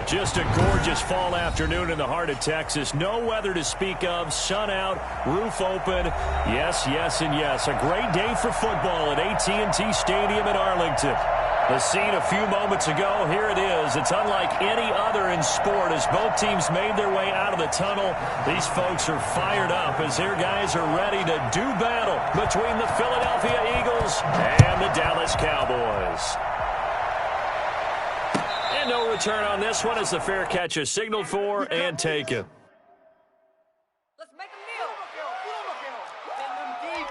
Just a gorgeous fall afternoon in the heart of Texas. No weather to speak of. Sun out, roof open. Yes, yes, and yes. A great day for football at AT&T Stadium in Arlington. The scene a few moments ago, here it is. It's unlike any other in sport as both teams made their way out of the tunnel. These folks are fired up as their guys are ready to do battle between the Philadelphia Eagles and the Dallas Cowboys. And no return on this one as the fair catch is signaled for and taken. Let's make them kneel. Send them deep.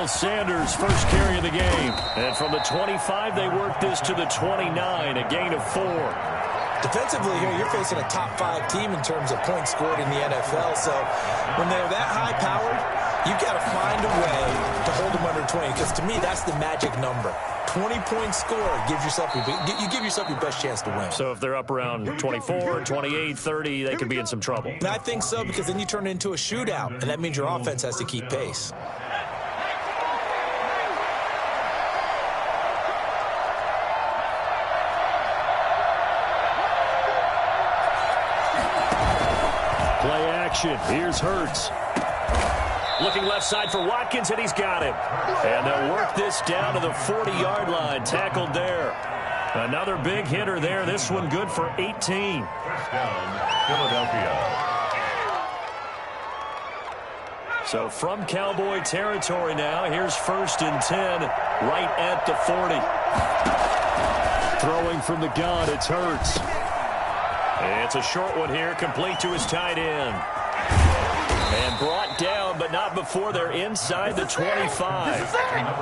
Sanders first carry of the game. And from the 25, they work this to the 29, a gain of 4. Defensively here, you're facing a top 5 team in terms of points scored in the NFL. So when they're that high-powered, you've got to find a way to hold them under 20. Because to me, that's the magic number. 20-point score gives yourself you give yourself your best chance to win. So if they're up around 24, 28, 30, they could be in some trouble. And I think so, because then you turn it into a shootout, and that means your offense has to keep pace. Here's Hurts. Looking left side for Watkins, and he's got him. And they'll work this down to the 40-yard line. Tackled there. Another big hitter there. This one good for 18. First down, Philadelphia. So from Cowboy territory now, here's 1st and 10 right at the 40. Throwing from the gun, it's Hurts. It's a short one here, complete to his tight end. And brought down, but not before they're inside the 25.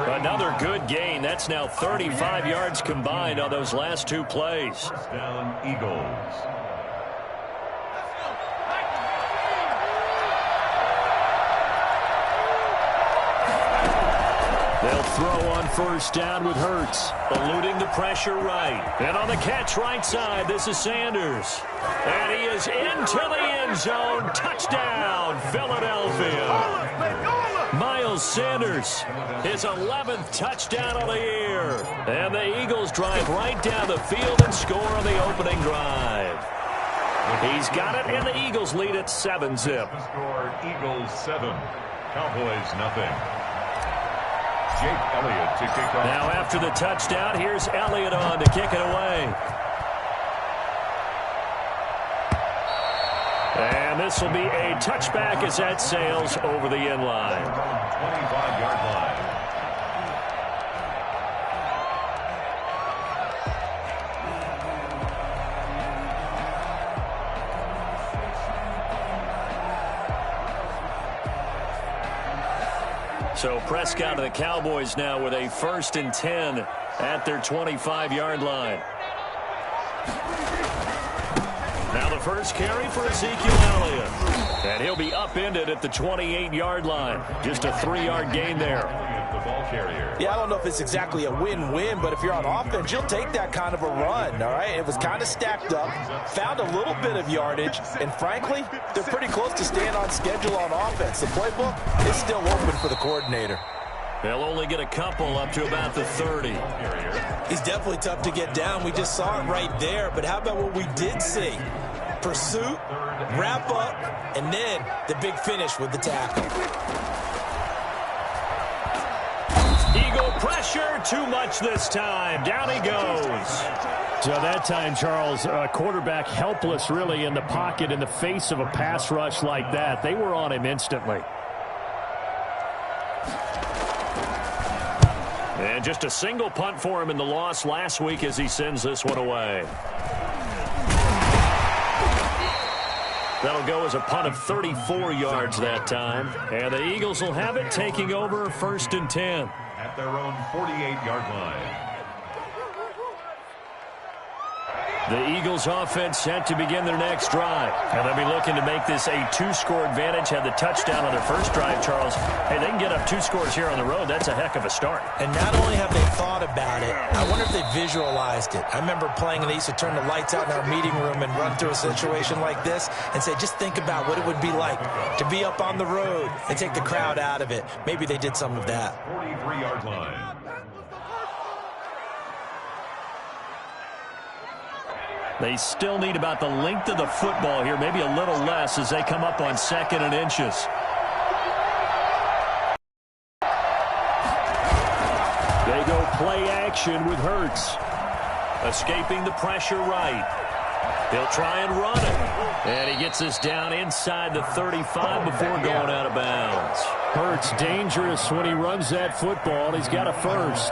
Another good gain. That's now 35 yards combined on those last 2 plays. First down, Eagles. They'll throw on 1st down with Hurts, eluding the pressure right. And on the catch right side, this is Sanders. And he is into the end zone. Touchdown, Philadelphia. Miles Sanders, his 11th touchdown of the year. And the Eagles drive right down the field and score on the opening drive. He's got it, and the Eagles lead at 7-zip. Score Eagles 7, Cowboys nothing. Jake Elliott to kick off. Now after the touchdown, here's Elliott on to kick it away. And this will be a touchback as that sails over the end line. 25-yard line. So Prescott and the Cowboys now with a 1st and 10 at their 25-yard line. Now the first carry for Ezekiel Elliott. And he'll be upended at the 28-yard line. Just a 3-yard gain there. The ball carrier. Yeah, I don't know if it's exactly a win-win, but if you're on offense, you'll take that kind of a run, all right? It was kind of stacked up, found a little bit of yardage, and frankly, they're pretty close to staying on schedule on offense. The playbook is still open for the coordinator. They'll only get a couple up to about the 30. He's definitely tough to get down. We just saw it right there, but how about what we did see? Pursuit, wrap up, and then the big finish with the tackle. Eagle pressure, too much this time. Down he goes. So that time, Charles, quarterback helpless really in the pocket in the face of a pass rush like that. They were on him instantly. And just a single punt for him in the loss last week as he sends this one away. That'll go as a punt of 34 yards that time. And the Eagles will have it, taking over 1st and 10. At their own 48-yard line. The Eagles offense set to begin their next drive. And they'll be looking to make this a two-score advantage. Had the touchdown on their first drive, Charles. Hey, they can get up 2 scores here on the road. That's a heck of a start. And not only have they thought about it, I wonder if they visualized it. I remember playing and they used to turn the lights out in our meeting room and run through a situation like this and say, just think about what it would be like to be up on the road and take the crowd out of it. Maybe they did some of that. 43-yard line. They still need about the length of the football here, maybe a little less as they come up on 2nd and inches. They go play action with Hurts. Escaping the pressure right. He'll try and run it. And he gets us down inside the 35 before going out of bounds. Hurts dangerous when he runs that football. He's got a first.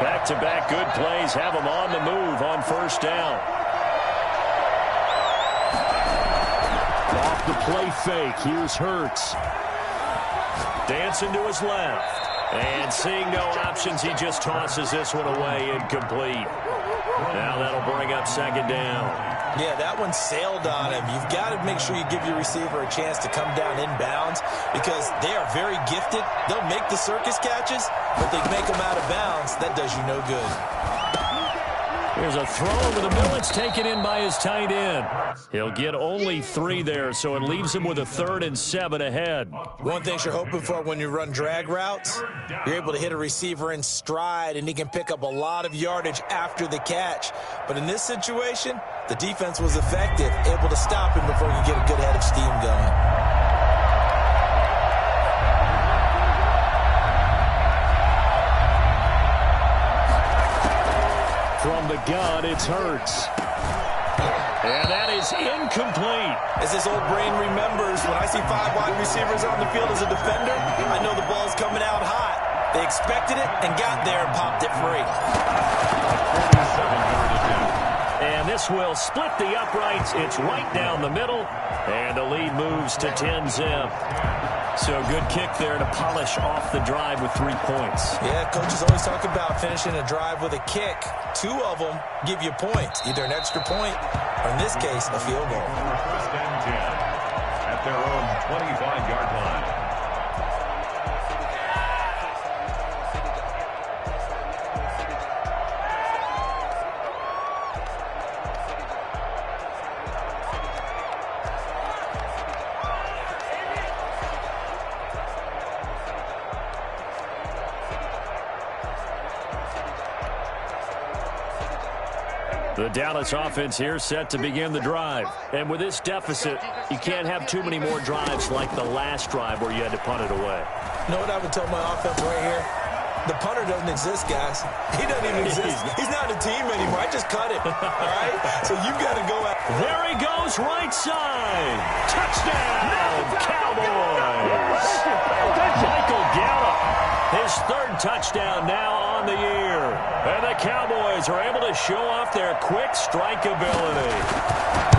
Back-to-back good plays have him on the move on first down. Off the play fake, here's Hurts. Dancing to his left. And seeing no options, he just tosses this one away, incomplete. Now that'll bring up 2nd down. Yeah, that one sailed on him. You've got to make sure you give your receiver a chance to come down inbounds because they are very gifted. They'll make the circus catches, but they make them out of bounds. That does you no good. There's a throw over the middle. It's taken in by his tight end. He'll get only 3 there, so it leaves him with a 3rd and 7 ahead. One thing you're hoping for when you run drag routes, you're able to hit a receiver in stride, and he can pick up a lot of yardage after the catch. But in this situation, the defense was effective, able to stop him before he could get a good head of steam going. From the gun, it's Hurts. And that is incomplete. As this old brain remembers, when I see 5 wide receivers on the field as a defender, I know the ball's coming out hot. They expected it and got there and popped it free. And this will split the uprights. It's right down the middle. And the lead moves to 10-zip. So good kick there to polish off the drive with 3 points. Yeah, coaches always talk about finishing a drive with a kick. 2 of them give you points, either an extra point or, in this case, a field goal. First and 10 at their own 25-yard line. The Dallas offense here set to begin the drive. And with this deficit, you can't have too many more drives like the last drive where you had to punt it away. You know what I would tell my offense right here? The punter doesn't exist, guys. He doesn't even exist. He's not a team anymore. I just cut it. All right? So you've got to go at it. There he goes, right side. Touchdown, Cowboys. Michael Gallup, his 3rd touchdown now on the year. And the Cowboys are able to show off their quick strike ability.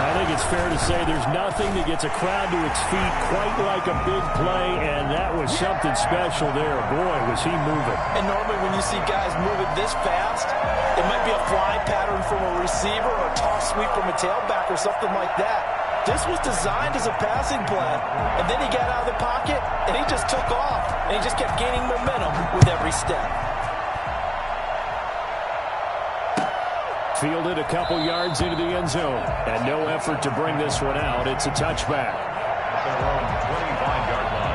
I think it's fair to say there's nothing that gets a crowd to its feet quite like a big play, and that was something special there. Boy, was he moving. And normally when you see guys moving this fast, it might be a fly pattern from a receiver or a toss sweep from a tailback or something like that. This was designed as a passing play, and then he got out of the pocket, and he just took off, and he just kept gaining momentum with every step. Fielded a couple yards into the end zone, and no effort to bring this one out. It's a touchback. Their own 25-yard line.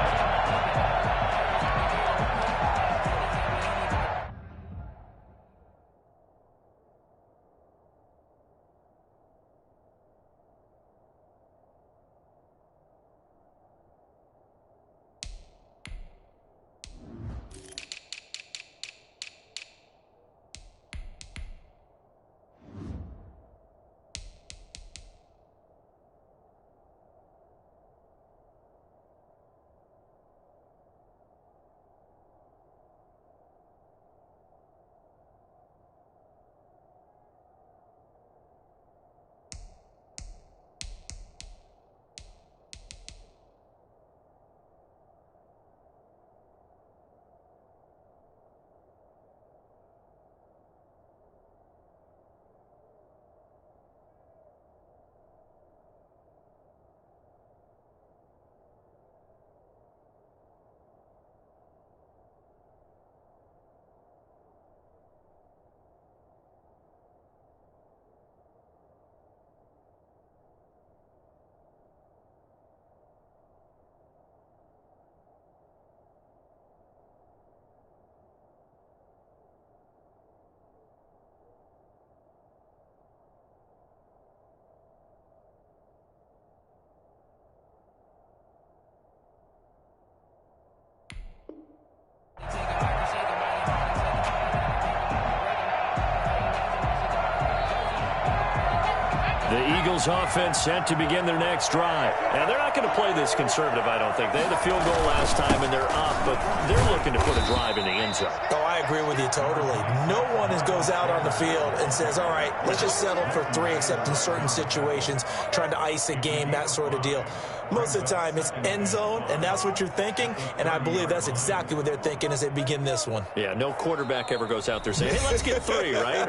Eagles offense set to begin their next drive. Now, they're not going to play this conservative, I don't think. They had a field goal last time, and they're up, but they're looking to put a drive in the end zone. Oh, I agree with you totally. No one goes out on the field and says, all right, let's just settle for 3, except in certain situations, trying to ice a game, that sort of deal. Most of the time, it's end zone, and that's what you're thinking, and I believe that's exactly what they're thinking as they begin this one. Yeah, no quarterback ever goes out there saying, hey, let's get 3, right?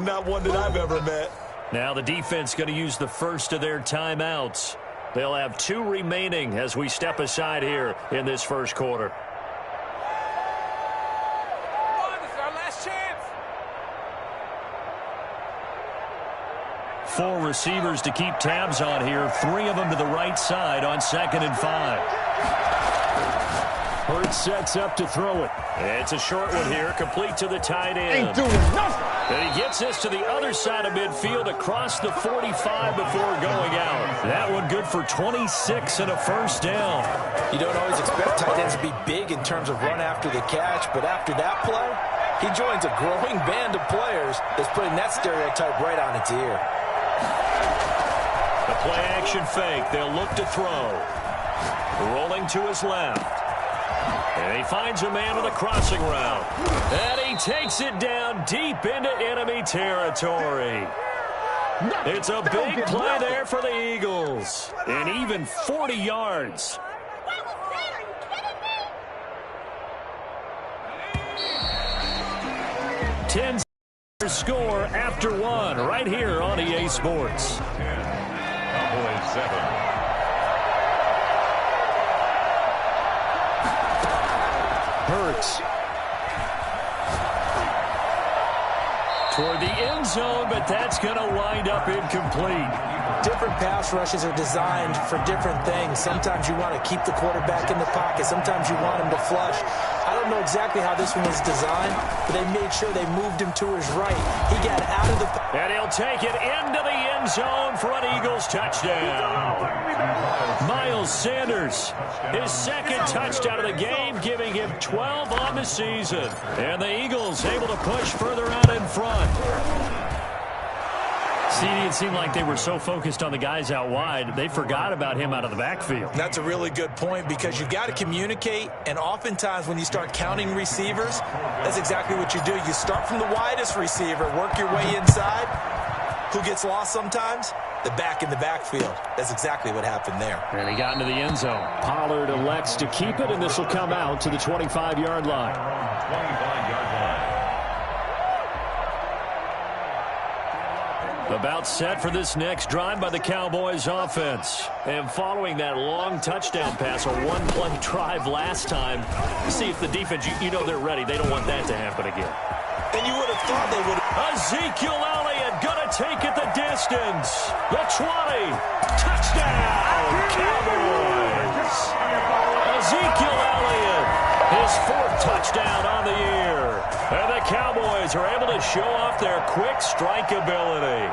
Not one that I've ever met. Now the defense going to use the first of their timeouts. They'll have 2 remaining as we step aside here in this first quarter. Come on, this is our last chance. 4 receivers to keep tabs on here. 3 of them to the right side on 2nd and 5. Hurts sets up to throw it. It's a short one here, complete to the tight end. Ain't doing nothing. And he gets this to the other side of midfield across the 45 before going out. That one good for 26 and a first down. You don't always expect tight ends to be big in terms of run after the catch, but after that play, he joins a growing band of players that's putting that stereotype right on its ear. The play-action fake. They'll look to throw. Rolling to his left. And he finds a man with a crossing route. And he takes it down deep into enemy territory. It's a big play there for the Eagles. And even 40 yards. 10 score after 1 right here on EA Sports. Cowboys 7. Hurts toward the end zone, but that's going to wind up incomplete. Different pass rushes are designed for different things. Sometimes you want to keep the quarterback in the pocket. Sometimes you want him to flush. I don't know exactly how this one was designed, but they made sure they moved him to his right. He got out of the... And he'll take it into the end zone for an Eagles touchdown. Miles Sanders, his 2nd touchdown of the game, giving him 12 on the season. And the Eagles able to push further out in front. CD, it seemed like they were so focused on the guys out wide, they forgot about him out of the backfield. That's a really good point because you've got to communicate, and oftentimes when you start counting receivers, that's exactly what you do. You start from the widest receiver, work your way inside. Who gets lost sometimes? The back in the backfield. That's exactly what happened there. And he got into the end zone. Pollard elects to keep it, and this will come out to the 25-yard line. 25-yard line. About set for this next drive by the Cowboys offense. And following that long touchdown pass, a 1-play drive last time, see if the defense, you know they're ready. They don't want that to happen again. And you would have thought they would have. Ezekiel Elliott gonna take it the distance. The 20. Touchdown, Cowboys. Ezekiel Elliott, his 4th touchdown on the year. And the Cowboys are able to show off their quick strike ability.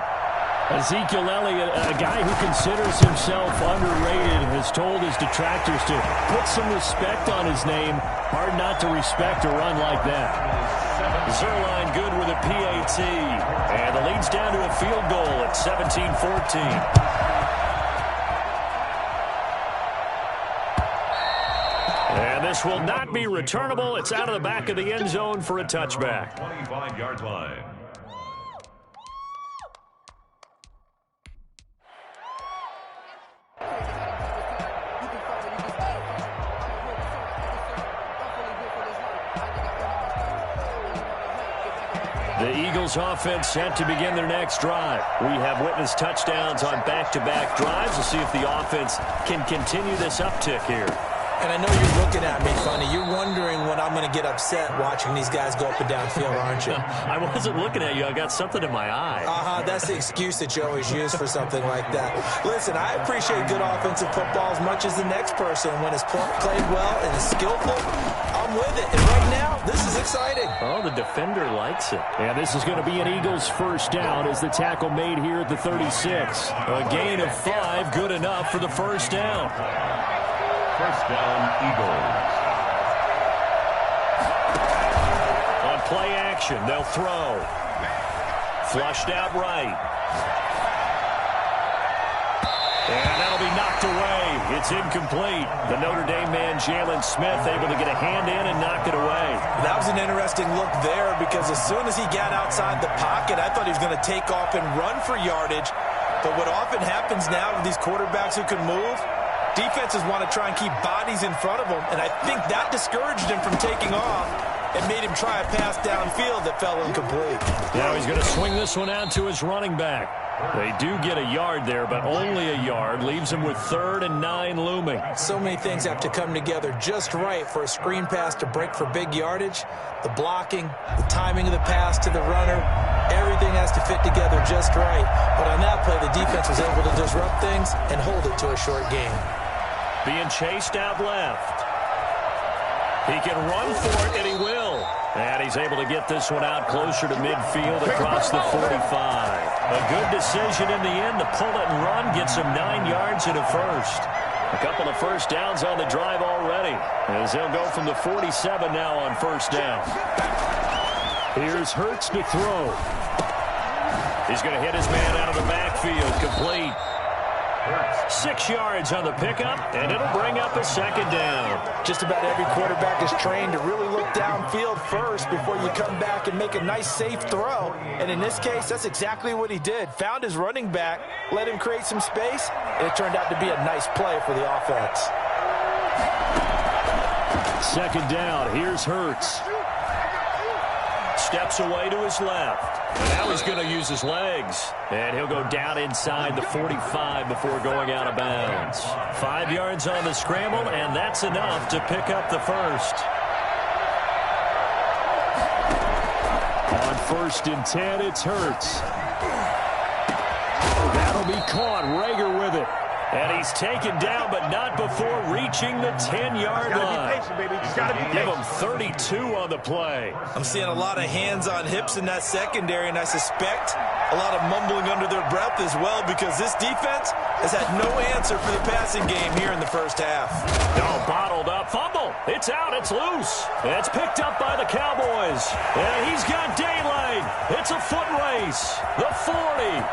Ezekiel Elliott, a guy who considers himself underrated, has told his detractors to put some respect on his name. Hard not to respect a run like that. Zerline good with a PAT. And the lead's down to a field goal at 17-14. And this will not be returnable. It's out of the back of the end zone for a touchback. 25-yard line. The Eagles offense set to begin their next drive. We have witnessed touchdowns on back-to-back drives. We'll see if the offense can continue this uptick here. And I know you're looking at me funny. You're wondering when I'm going to get upset watching these guys go up and down field, aren't you? I wasn't looking at you. I got something in my eye. That's the excuse that you always use for something like that. Listen, I appreciate good offensive football as much as the next person. When it's played well and is skillful, I'm with it. And right now, this is exciting. Oh, the defender likes it. And this is going to be an Eagles first down as the tackle made here at the 36. A gain of 5, good enough for the first down. First down, Eagles. On play action, they'll throw. Flushed out right. It's incomplete. The Notre Dame man, Jalen Smith, able to get a hand in and knock it away. That was an interesting look there because as soon as he got outside the pocket, I thought he was going to take off and run for yardage. But what often happens now with these quarterbacks who can move, defenses want to try and keep bodies in front of them, and I think that discouraged him from taking off and made him try a pass downfield that fell incomplete. Now he's going to swing this one out to his running back. They do get a yard there, but only a yard. Leaves him with 3rd and 9 looming. So many things have to come together just right for a screen pass to break for big yardage. The blocking, the timing of the pass to the runner, everything has to fit together just right. But on that play, the defense was able to disrupt things and hold it to a short gain. Being chased out left. He can run for it, and he will. And he's able to get this one out closer to midfield across the 45. A good decision in the end to pull it and run, get some 9 yards and a first. A couple of first downs on the drive already, as they'll go from the 47 now on first down. Here's Hurts to throw. He's going to hit his man out of the backfield, complete. 6 yards on the pickup, and it'll bring up a second down. Just about every quarterback is trained to really look downfield first before you come back and make a nice, safe throw. And in this case, that's exactly what he did. Found his running back, let him create some space, and it turned out to be a nice play for the offense. Second down, here's Hurts. Steps away to his left. And now he's going to use his legs. And he'll go down inside the 45 before going out of bounds. 5 yards on the scramble, and that's enough to pick up the first. On 1st and 10, it's Hurts. That'll be caught. Rager with it. And he's taken down, but not before reaching the 10-yard line. Give him 32 on the play. I'm seeing a lot of hands on hips in that secondary, and I suspect a lot of mumbling under their breath as well because this defense has had no answer for the passing game here in the first half. No, bottled up. Fumble. It's out. It's loose. It's picked up by the Cowboys. And he's got daylight. It's a foot race. The 40,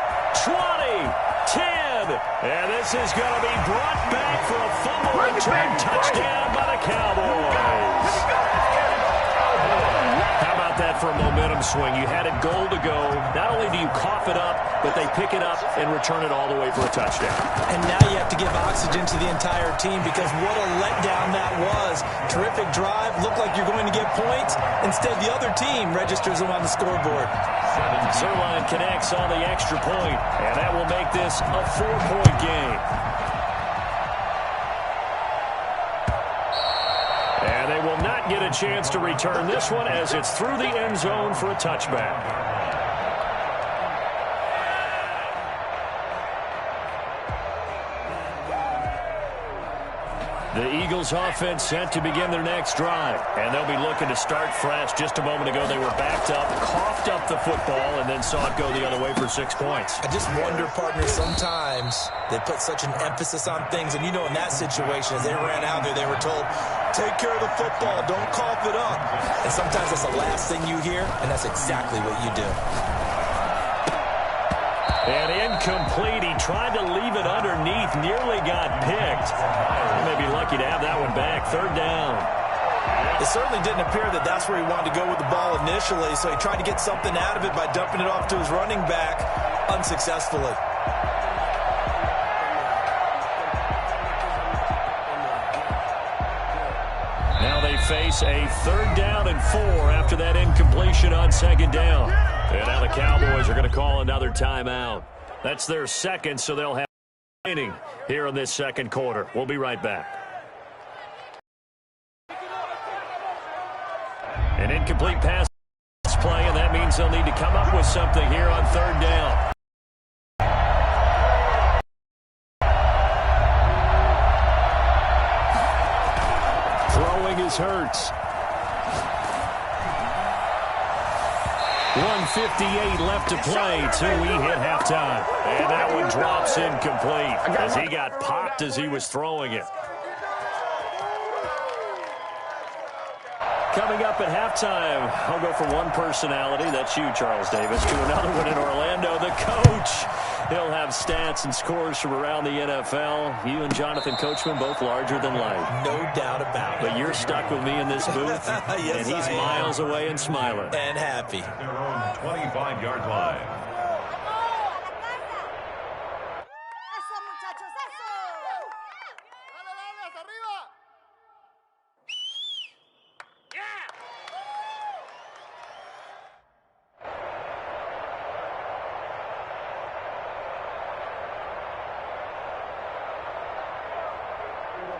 20, 10. And this is going to be brought back for a fumble return touchdown by the Cowboys. How about that for a momentum swing? You had it goal to go. Not only do you cough it up, but they pick it up and return it all the way for a touchdown. And now you have to give oxygen to the entire team because what a letdown that was. Terrific drive. Looked like you're going to get points. Instead, the other team registers them on the scoreboard. Zerline connects on the extra point, and that will make this a 4-point game. And they will not get a chance to return this one as it's through the end zone for a touchback. The Eagles offense set to begin their next drive, and they'll be looking to start fresh. Just a moment ago, they were backed up, coughed up the football, and then saw it go the other way for 6 points. I just wonder, partner, sometimes they put such an emphasis on things, and you know in that situation, as they ran out there, they were told, take care of the football, don't cough it up. And sometimes that's the last thing you hear, and that's exactly what you do. And incomplete. He tried to leave it underneath. Nearly got picked. He may be lucky to have that one back. 3rd down. It certainly didn't appear that that's where he wanted to go with the ball initially, so he tried to get something out of it by dumping it off to his running back unsuccessfully. Now they face a 3rd down and 4 after that incompletion on 2nd down. And now the Cowboys are going to call another timeout. That's their second, so they'll have inning here in this second quarter. We'll be right back. An incomplete pass play, and that means they'll need to come up with something here on 3rd down. Throwing is Hurts. 1:58 left to play till we hit halftime. And that one drops incomplete as he got popped as he was throwing it. coming up at halftime. I'll go from one personality, that's you, Charles Davis, to another one in Orlando. The coach, he'll have stats and scores from around the NFL. You and Jonathan Coachman both larger than life. No doubt about it. But you're stuck with me in this booth, yes, and he's miles away and smiling. And happy. Their own 25-yard line.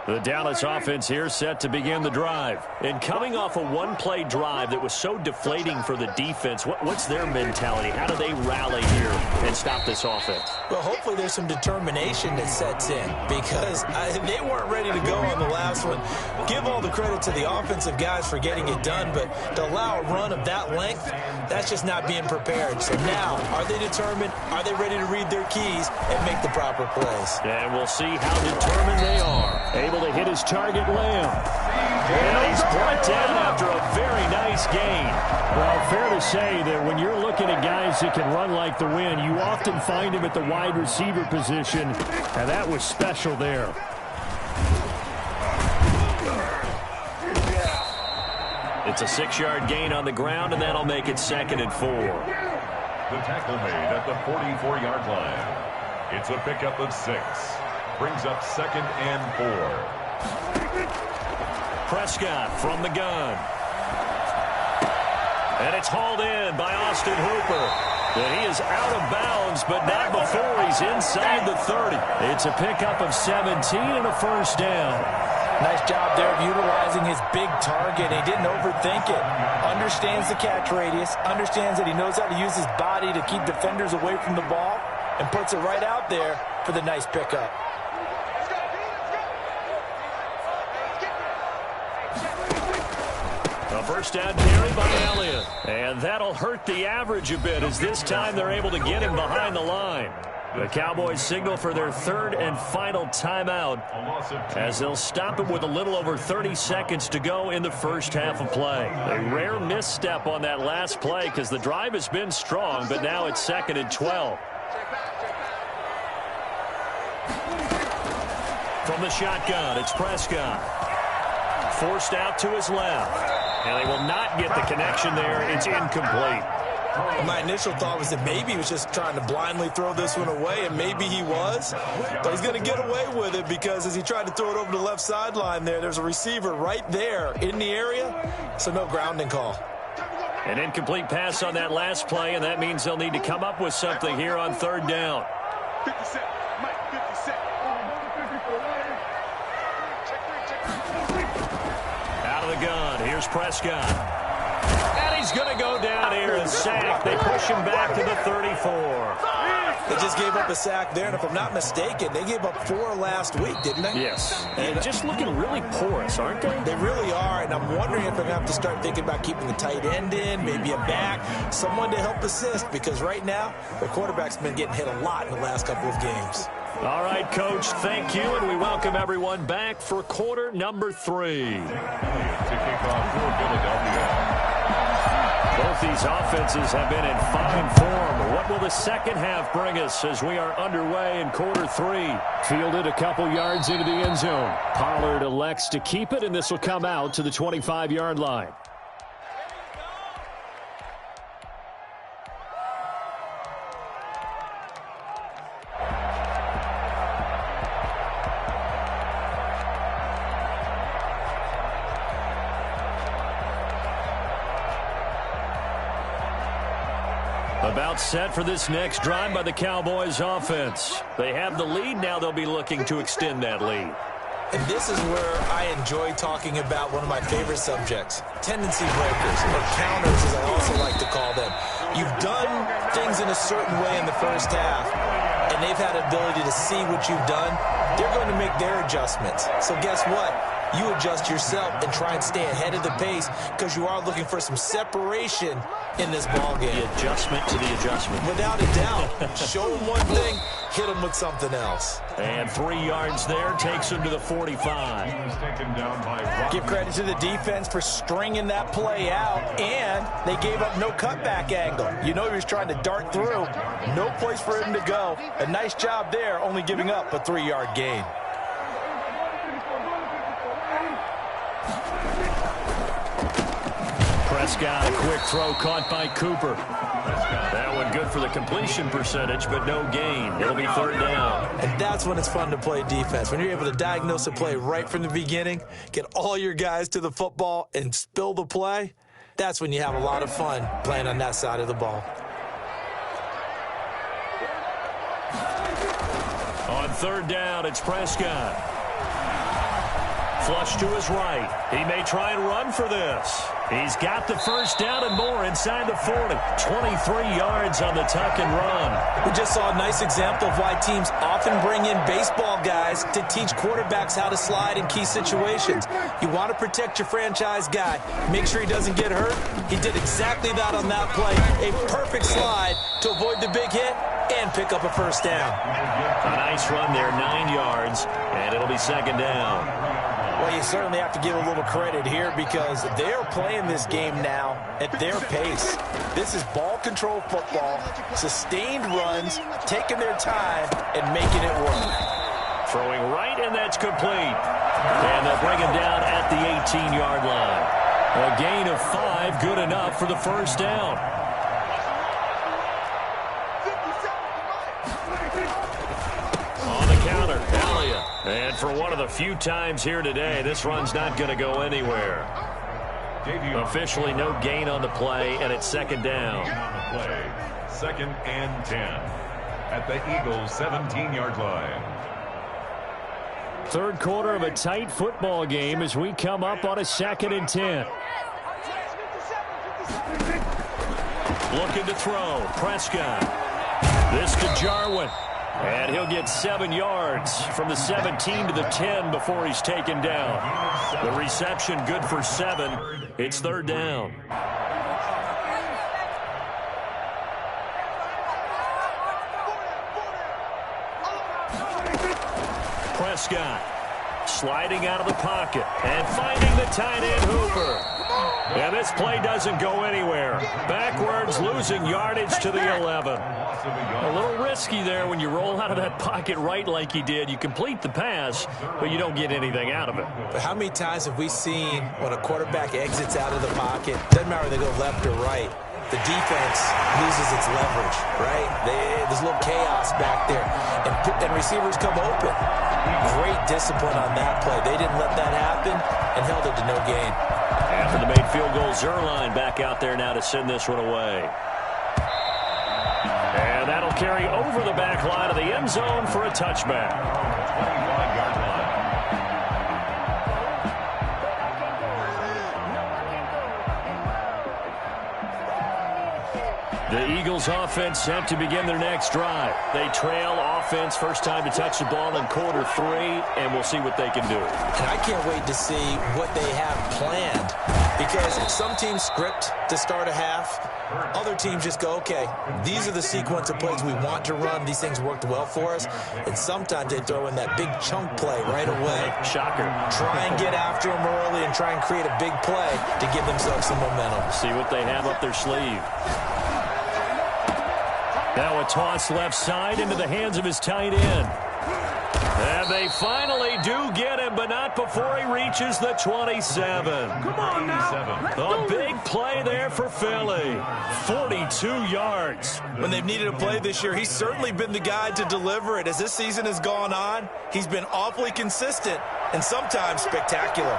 The Dallas offense here set to begin the drive. And coming off a one-play drive that was so deflating for the defense, what's their mentality? How do they rally here and stop this offense? Well, hopefully there's some determination that sets in because they weren't ready to go on the last one. Give all the credit to the offensive guys for getting it done, but to allow a run of that length, that's just not being prepared. So now, are they determined? Are they ready to read their keys and make the proper plays? And we'll see how determined they are. Able to hit his target, Lamb. And he's brought down after a very nice gain. Well, fair to say that when you're looking at guys that can run like the wind, you often find him at the wide receiver position, and that was special there. It's a 6-yard gain on the ground, and that'll make it 2nd and 4. The tackle made at the 44-yard line. It's a pickup of 6. Brings up 2nd and 4. Prescott from the gun. And it's hauled in by Austin Hooper. And he is out of bounds, but not before he's inside the 30. It's a pickup of 17 and a first down. Nice job there of utilizing his big target. He didn't overthink it. Understands the catch radius. Understands that he knows how to use his body to keep defenders away from the ball. And puts it right out there for the nice pickup. A first down carry by Elliott. And that'll hurt the average a bit as this time they're able to get him behind the line. The Cowboys signal for their 3rd and final timeout as they'll stop it with a little over 30 seconds to go in the first half of play. A rare misstep on that last play because the drive has been strong, but now it's 2nd and 12. From the shotgun, it's Prescott. Forced out to his left. And they will not get the connection there. It's incomplete. My initial thought was that maybe he was just trying to blindly throw this one away, and maybe he was. But he's going to get away with it because as he tried to throw it over the left sideline there's a receiver right there in the area, so no grounding call. An incomplete pass on that last play, and that means they'll need to come up with something here on 3rd down. 50 Mike, 50 Out of the gun, here's Prescott. And he's going to go down here and sack. They push him back to the 34. They just gave up a sack there, and if I'm not mistaken, they gave up 4 last week, didn't they? Yes. And just looking really porous, aren't they? They really are, and I'm wondering if they're going to have to start thinking about keeping the tight end in, maybe a back, someone to help assist, because right now, their quarterback's been getting hit a lot in the last couple of games. All right, Coach, thank you, and we welcome everyone back for quarter number 3. To kick off for Philadelphia. Both these offenses have been in fine form. What will the second half bring us as we are underway in quarter 3? Fielded a couple yards into the end zone. Pollard elects to keep it, and this will come out to the 25-yard line. About set for this next drive by the Cowboys offense. They have the lead. Now they'll be looking to extend that lead. And this is where I enjoy talking about one of my favorite subjects, tendency breakers, or counters as I also like to call them. You've done things in a certain way in the first half, and they've had an ability to see what you've done. They're going to make their adjustments. So guess what? You adjust yourself and try and stay ahead of the pace because you are looking for some separation in this ballgame. The adjustment to the adjustment. Without a doubt. Show them one thing, hit him with something else. And 3 yards there takes him to the 45. Give credit to the defense for stringing that play out, and they gave up no cutback angle. You know he was trying to dart through. No place for him to go. A nice job there, only giving up a 3-yard gain. Prescott, a quick throw caught by Cooper. That one good for the completion percentage, but no gain. It'll be 3rd down. And that's when it's fun to play defense. When you're able to diagnose a play right from the beginning, get all your guys to the football, and spill the play, that's when you have a lot of fun playing on that side of the ball. On 3rd down, it's Prescott. Flush to his right. He may try and run for this. He's got the 1st down and more inside the 40. 23 yards on the tuck and run. We just saw a nice example of why teams often bring in baseball guys to teach quarterbacks how to slide in key situations. You want to protect your franchise guy. Make sure he doesn't get hurt. He did exactly that on that play. A perfect slide to avoid the big hit and pick up a 1st down. A nice run there, 9 yards, and it'll be 2nd down. Well, you certainly have to give a little credit here because they're playing this game now at their pace. This is ball control football, sustained runs, taking their time, and making it work. Throwing right, and that's complete. And they'll bring him down at the 18-yard line. A gain of 5, good enough for the 1st down. On the counter, Elliott. And for one of the few times here today, this run's not going to go anywhere. Officially no gain on the play, and it's 2nd down. 2nd and 10 at the Eagles' 17-yard line. 3rd quarter of a tight football game as we come up on a 2nd and 10. Looking to throw. Prescott. This to Jarwin. And he'll get 7 yards from the 17 to the 10 before he's taken down. The reception good for 7. It's 3rd down. Prescott sliding out of the pocket and finding the tight end Hooper. And this play doesn't go anywhere. Backwards, losing yardage to the 11. A little risky there when you roll out of that pocket right like he did. You complete the pass, but you don't get anything out of it. But how many times have we seen when a quarterback exits out of the pocket, doesn't matter whether they go left or right, the defense loses its leverage, right? There's a little chaos back there, and receivers come open. Great discipline on that play. They didn't let that happen and held it to no gain. After the made field goal, Zerline back out there now to send this one away. And that'll carry over the back line of the end zone for a touchback. 25-yard line. The Eagles offense set to begin their next drive. They trail offense, first time to touch the ball in quarter 3, and we'll see what they can do. And I can't wait to see what they have planned, because some teams script to start a half. Other teams just go, okay, these are the sequence of plays we want to run. These things worked well for us. And sometimes they throw in that big chunk play right away. Shocker. Try and get after them early and try and create a big play to give themselves some momentum. See what they have up their sleeve. Now a toss left side into the hands of his tight end. And they finally do get him, but not before he reaches the 27. Come on now. A big play there for Philly. 42 yards. When they've needed a play this year, he's certainly been the guy to deliver it. As this season has gone on, he's been awfully consistent and sometimes spectacular.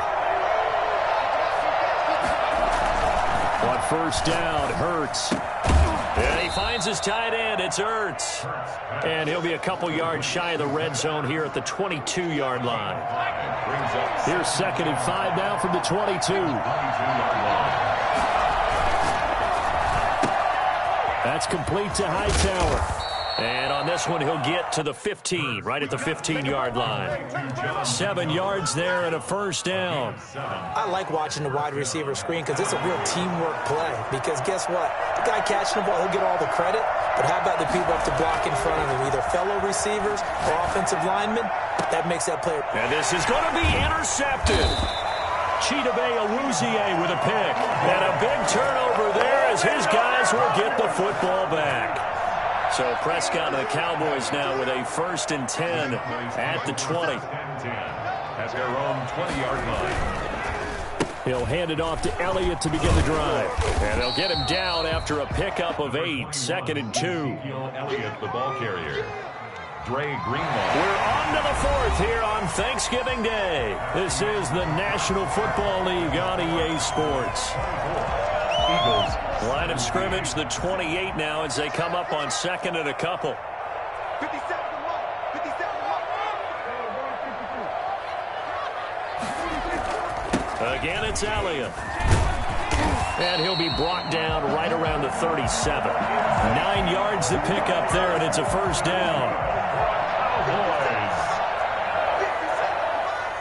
On 1st down, Hurts. And he finds his tight end. It's Ertz. And he'll be a couple yards shy of the red zone here at the 22-yard line. Here's 2nd and 5 now from the 22. That's complete to Hightower. And on this one, he'll get to the 15, right at the 15-yard line. 7 yards there and a 1st down. I like watching the wide receiver screen because it's a real teamwork play. Because guess what? The guy catching the ball, he'll get all the credit. But how about the people up to block in front of him, either fellow receivers or offensive linemen? That makes that player. And this is going to be intercepted. Chidobe Awuzie with a pick. And a big turnover there as his guys will get the football back. So Prescott and the Cowboys now with a 1st and 10 at the 20. At their own 20-yard line. He'll hand it off to Elliott to begin the drive. And they'll get him down after a pickup of 8, 2nd and 2. Elliott, the ball carrier. Dre Greenlaw. We're on to the 4th here on Thanksgiving Day. This is the National Football League on EA Sports. Eagles. Line of scrimmage, the 28 now as they come up on 2nd and a couple. 57. Again, it's Elliott. And he'll be brought down right around the 37. 9 yards to pick up there, and it's a 1st down. Cowboys.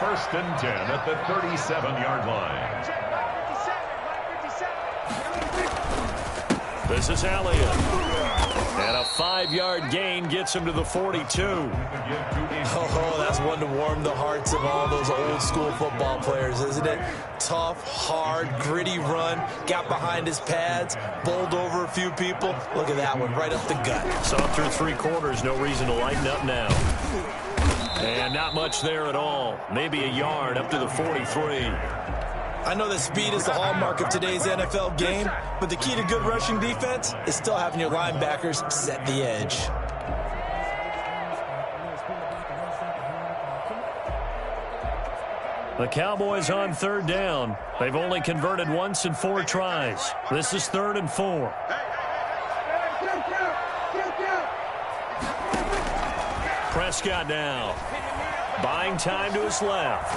1st and 10 at the 37-yard line. This is Elliott. And a 5-yard gain gets him to the 42. Oh, that's one to warm the hearts of all those old school football players, isn't it? Tough, hard, gritty run. Got behind his pads, bowled over a few people. Look at that one, right up the gut. So through 3 quarters, no reason to lighten up now. And not much there at all. Maybe a yard up to the 43. I know that speed is the hallmark of today's NFL game, but the key to good rushing defense is still having your linebackers set the edge. The Cowboys on 3rd down. They've only converted once in 4 tries. This is 3rd and 4. Prescott now. Buying time to his left.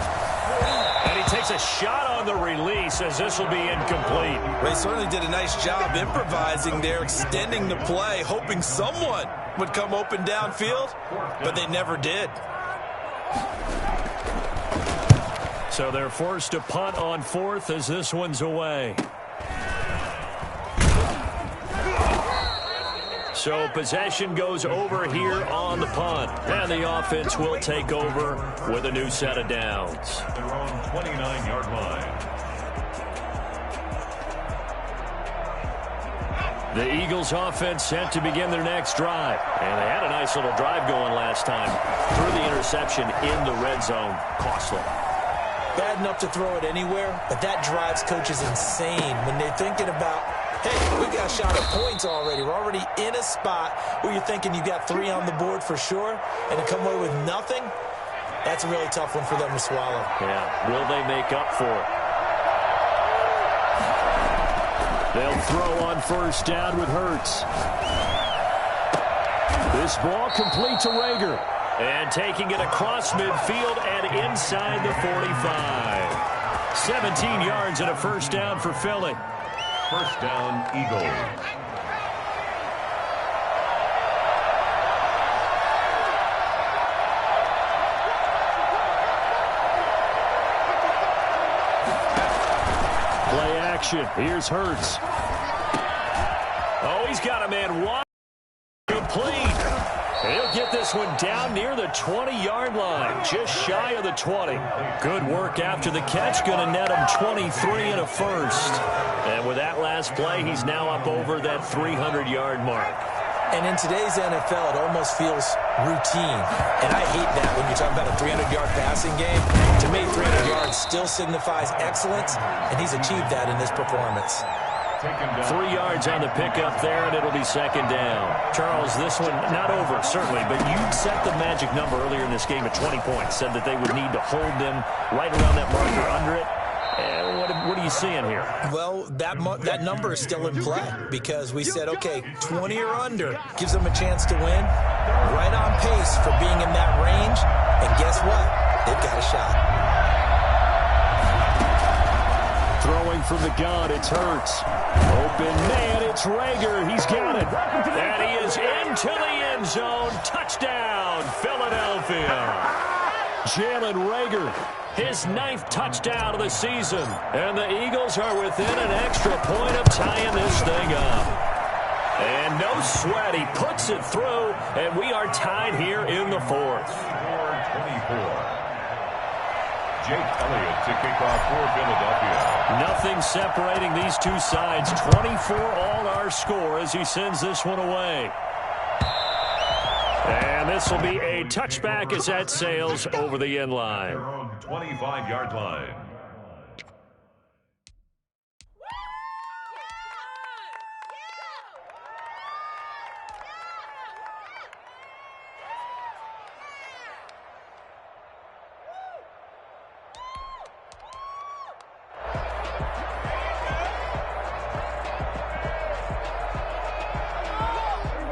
And he takes a shot on the release as this will be incomplete. They certainly did a nice job improvising there, extending the play, hoping someone would come open downfield, but they never did. So they're forced to punt on 4th as this one's away. So possession goes over here on the punt. And the offense will take over with a new set of downs. Their own 29-yard line. The Eagles offense set to begin their next drive. And they had a nice little drive going last time. Through the interception in the red zone. Costly. Bad enough to throw it anywhere, but that drives coaches insane when they're thinking about, hey, we got a shot at points already. We're already in a spot where you're thinking you got 3 on the board for sure, and to come away with nothing, that's a really tough one for them to swallow. Yeah, will they make up for it? They'll throw on 1st down with Hurts. This ball complete to Rager. And taking it across midfield and inside the 45. 17 yards and a 1st down for Philly. 1st down, Eagles. Play action. Here's Hurts. Oh, he's got a man wide. Complete. He'll get this one down near the 20-yard line, just shy of the 20. Good work after the catch, going to net him 23 and a 1st. And with that last play, he's now up over that 300-yard mark. And in today's NFL, it almost feels routine. And I hate that when you're talking about a 300-yard passing game. To me, 300 yards still signifies excellence, and he's achieved that in this performance. 3 yards on the pickup there, and it'll be 2nd down. Charles, this one not over, certainly, but you set the magic number earlier in this game at 20 points. Said that they would need to hold them right around that marker under it. What are you seeing here? Well, that number is still in play because we said, okay, 20 or under gives them a chance to win. Right on pace for being in that range. And guess what? They've got a shot. Throwing from the gun, it's Hurts. Open man, it's Rager. He's got it. And he is into the end zone. Touchdown, Philadelphia. Jalen Rager, his 9th touchdown of the season. And the Eagles are within an extra point of tying this thing up. And and no sweat. He puts it through, and we are tied here in the fourth. Score 24. Jake Elliott to kick off for Philadelphia. Nothing separating these two sides. 24 all our score as he sends this one away. And this will be a touchback as that sails over the end line. 25-yard line.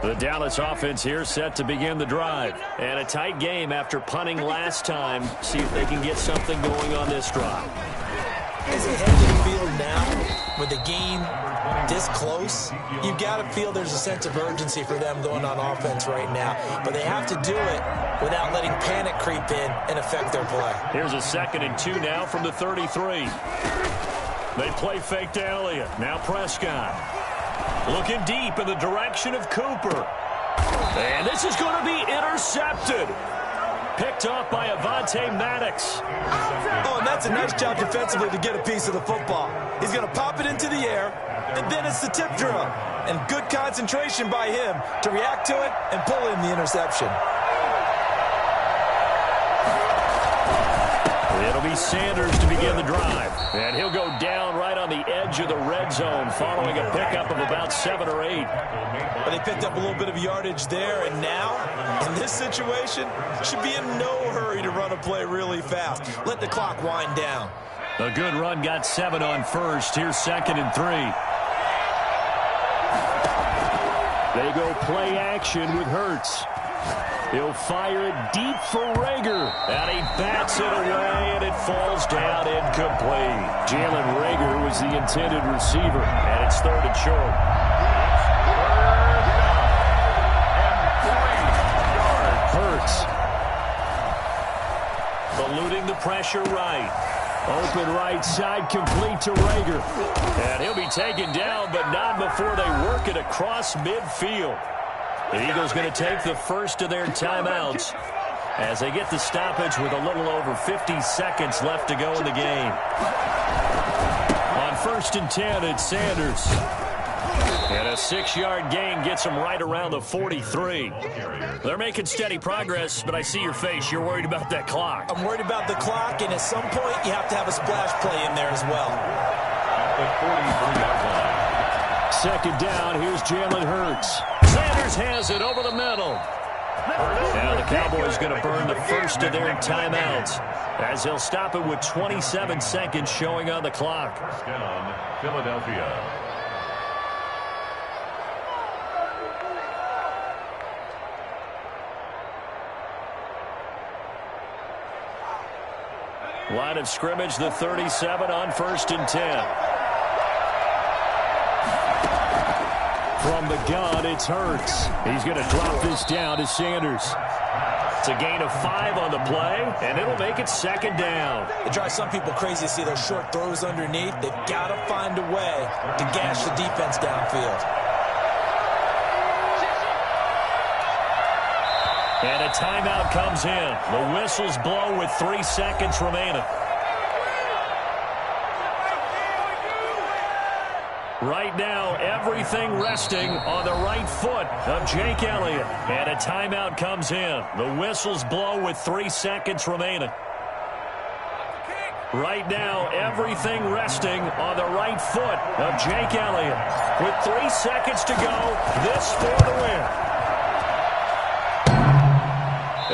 The Dallas offense here set to begin the drive. And a tight game after punting last time. See if they can get something going on this drive. As they head to the field now, with the game this close, you've got to feel there's a sense of urgency for them going on offense right now. But they have to do it without letting panic creep in and affect their play. Here's a 2nd and 2 now from the 33. They play fake to Elliott. Now Prescott. Looking deep in the direction of Cooper. And this is going to be intercepted. Picked off by Avonte Maddox. Oh, and that's a nice job defensively to get a piece of the football. He's going to pop it into the air, and then it's the tip drill. And good concentration by him to react to it and pull in the interception. It'll be Sanders to begin the drive. And he'll go down right on the edge of the red zone following a pickup of about 7 or 8. But they picked up a little bit of yardage there, and now, in this situation, should be in no hurry to run a play really fast. Let the clock wind down. A good run got 7 on first. Here's 2nd and 3. They go play action with Hurts. He'll fire it deep for Rager. And he bats it away, and it falls down incomplete. Jalen Rager was the intended receiver, and it's 3rd and short. Hurts. Eluding the pressure right. Open right side, complete to Rager. And he'll be taken down, but not before they work it across midfield. The Eagles going to take the first of their timeouts as they get the stoppage with a little over 50 seconds left to go in the game. On 1st and 10, it's Sanders. And a 6-yard gain gets them right around the 43. They're making steady progress, but I see your face. You're worried about that clock. I'm worried about the clock, and at some point, you have to have a splash play in there as well. The 43-yard line. 2nd down, here's Jalen Hurts. Sanders has it over the middle. Now the Cowboys going to burn the first of their timeouts as they'll stop it with 27 seconds showing on the clock. Down, Philadelphia. Line of scrimmage, the 37 on 1st and 10. From the gun, it's Hurts. He's going to drop this down to Sanders. It's a gain of 5 on the play, and it'll make it 2nd down. It drives some people crazy to see those short throws underneath. They've got to find a way to gash the defense downfield. And a timeout comes in. The whistles blow with 3 seconds remaining. Right now, everything resting on the right foot of Jake Elliott. And a timeout comes in. The whistles blow with 3 seconds remaining. Right now, everything resting on the right foot of Jake Elliott. With 3 seconds to go, this for the win.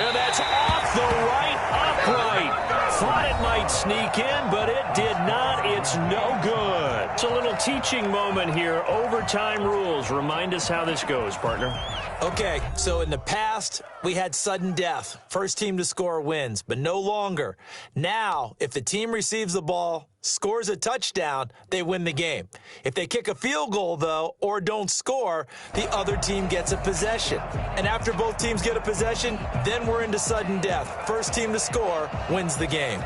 And that's off the right upright. Thought it might sneak in, but it did not. It's no good. It's a little teaching moment here. Overtime rules. Remind us how this goes, partner. Okay, so in the past, we had sudden death. First team to score wins, but no longer. Now, if the team receives the ball, scores a touchdown, they win the game. If they kick a field goal, though, or don't score, the other team gets a possession. And after both teams get a possession, then we're into sudden death. First team to score wins the game.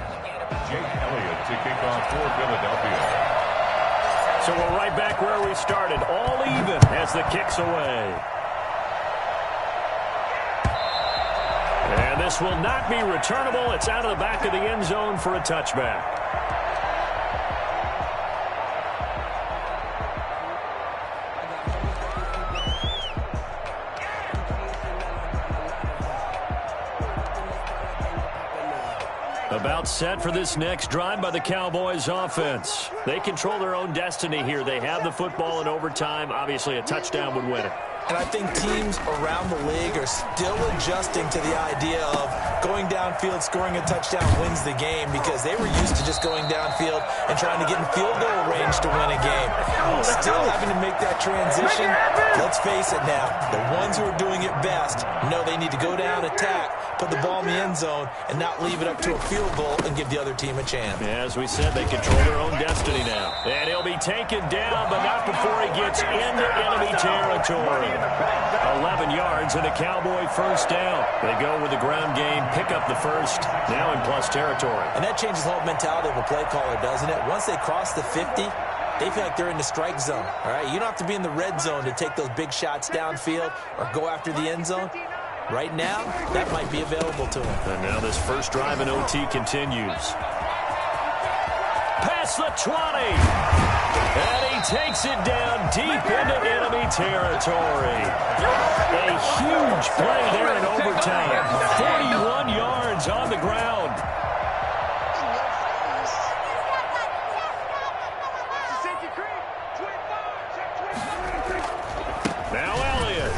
Jake Elliott to kick off for Philadelphia. So we're right back where we started, all even as the kick's away. And this will not be returnable. It's out of the back of the end zone for a touchback. About set for this next drive by the Cowboys offense. They control their own destiny here. They have the football in overtime. Obviously, a touchdown would win it. And I think teams around the league are still adjusting to the idea of going downfield, scoring a touchdown wins the game, because they were used to just going downfield and trying to get in field goal range to win a game. Still having to make that transition. Let's face it now, the ones who are doing it best know they need to go down, attack, put the ball in the end zone, and not leave it up to a field goal and give the other team a chance. As we said, they control their own destiny now. And he'll be taken down, but not before he gets into enemy territory. 11 yards and a Cowboy first down. They go with the ground game, pick up the first, now in plus territory. And that changes the whole mentality of a play caller, doesn't it? Once they cross the 50, they feel like they're in the strike zone. All right, you don't have to be in the red zone to take those big shots downfield or go after the end zone. Right now, that might be available to them. And now this first drive in OT continues. Past the 20. And he takes it down deep into enemy territory. A huge play there in overtime. 41 yards on the ground. Now Elliott.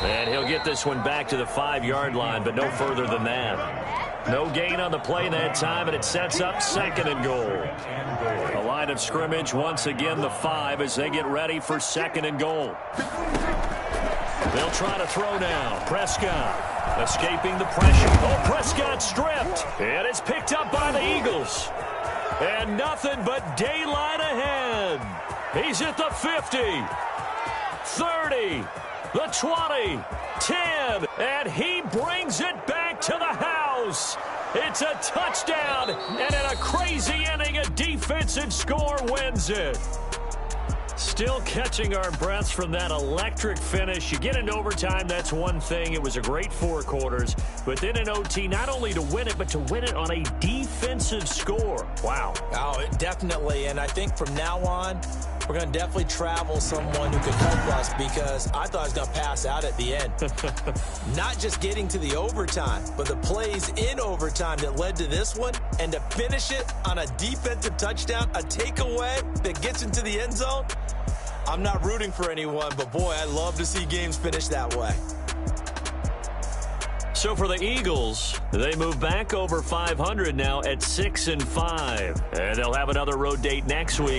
And he'll get this one back to the 5-yard line, but no further than that. No gain on the play that time, and it sets up 2nd and goal. The line of scrimmage, once again, the 5 as they get ready for 2nd and goal. They'll try to throw now. Prescott escaping the pressure. Oh, Prescott stripped. And it's picked up by the Eagles. And nothing but daylight ahead. He's at the 50, 30, the 20, 10, and he brings it back to the house. It's a touchdown, and in a crazy inning, a defensive score wins it. Still catching our breaths from that electric finish. You get into overtime, that's one thing. It was a great 4 quarters. But then in OT, not only to win it, but to win it on a defensive score. Wow. Oh, definitely. And I think from now on, we're going to definitely travel someone who could help us, because I thought I was going to pass out at the end. Not just getting to the overtime, but the plays in overtime that led to this one, and to finish it on a defensive touchdown, a takeaway that gets into the end zone. I'm not rooting for anyone, but boy, I love to see games finish that way. So for the Eagles, they move back over 500 now at 6-5. And they'll have another road date next week.